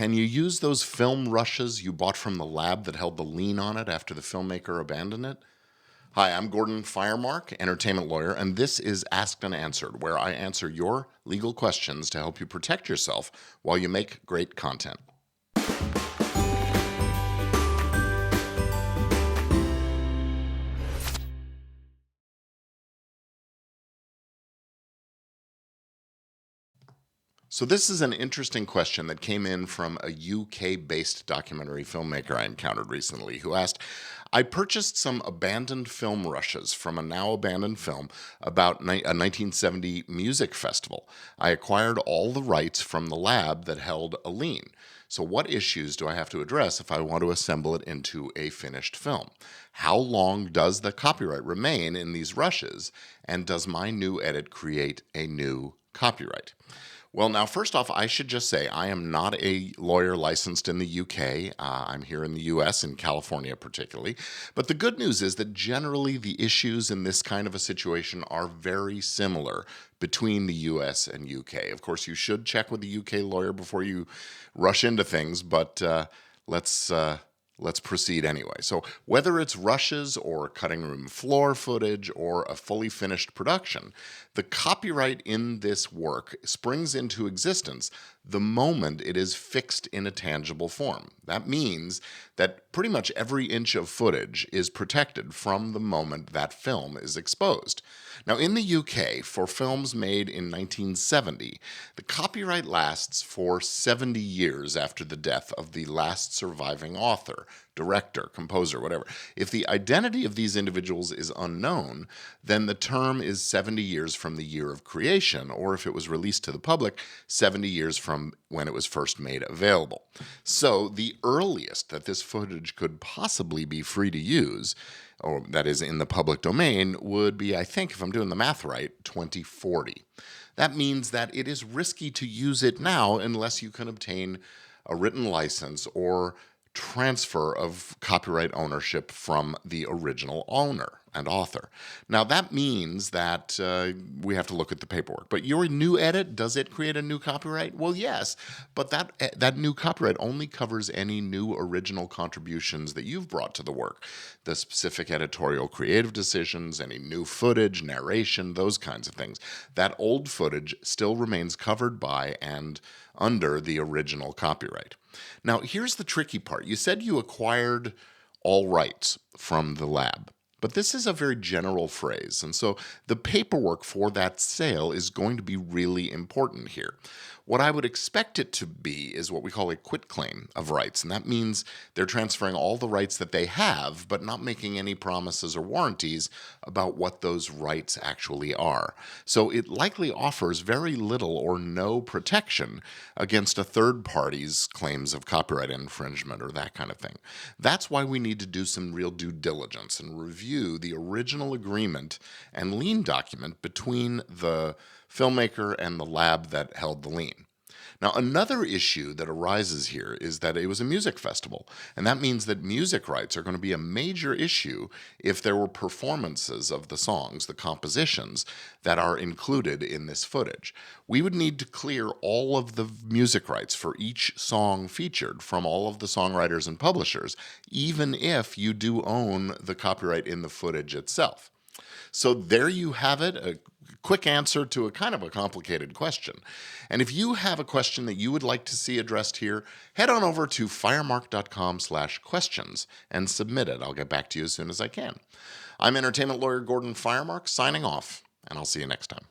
can you use those film rushes you bought from the lab that held the lien on it after the filmmaker abandoned it? Hi, I'm Gordon Firemark, entertainment lawyer, and this is Asked and Answered, where I answer your legal questions to help you protect yourself while you make great content. So this is an interesting question that came in from a UK-based documentary filmmaker I encountered recently who asked, I purchased some abandoned film rushes from a now abandoned film about a 1970 music festival. I acquired all the rights from the lab that held a lien. So what issues do I have to address if I want to assemble it into a finished film? How long does the copyright remain in these rushes? And does my new edit create a new copyright? Well, now, first off, I should just say I am not a lawyer licensed in the UK. I'm here in the US, in California particularly. But the good news is that generally the issues in this kind of a situation are very similar between the US and UK. Of course, you should check with the UK lawyer before you rush into things, but let's proceed anyway. So whether it's rushes or cutting room floor footage or a fully finished production, the copyright in this work springs into existence the moment it is fixed in a tangible form. That means that pretty much every inch of footage is protected from the moment that film is exposed. Now, in the UK, for films made in 1970, the copyright lasts for 70 years after the death of the last surviving author, director, composer, whatever. If the identity of these individuals is unknown, then the term is 70 years from the year of creation, or if it was released to the public, 70 years from when it was first made available. So the earliest that this footage could possibly be free to use, or that is in the public domain, would be, I think, if I'm doing the math right, 2040. That means that it is risky to use it now unless you can obtain a written license or transfer of copyright ownership from the original owner and author. Now that means that we have to look at the paperwork. But your new edit, does it create a new copyright? Well, yes, but that new copyright only covers any new original contributions that you've brought to the work. The specific editorial creative decisions, any new footage, narration, those kinds of things. That old footage still remains covered by and under the original copyright. Now, here's the tricky part. You said you acquired all rights from the lab, but this is a very general phrase, and so the paperwork for that sale is going to be really important here. What I would expect it to be is what we call a quitclaim of rights, and that means they're transferring all the rights that they have, but not making any promises or warranties about what those rights actually are. So it likely offers very little or no protection against a third party's claims of copyright infringement or that kind of thing. That's why we need to do some real due diligence and review the original agreement and lien document between the filmmaker and the lab that held the lien. Now, another issue that arises here is that it was a music festival, and that means that music rights are going to be a major issue if there were performances of the songs, the compositions, that are included in this footage. We would need to clear all of the music rights for each song featured from all of the songwriters and publishers, even if you do own the copyright in the footage itself. So there you have it, a quick answer to a kind of a complicated question. And if you have a question that you would like to see addressed here, head on over to firemark.com/questions and submit it. I'll get back to you as soon as I can. I'm entertainment lawyer Gordon Firemark signing off, and I'll see you next time.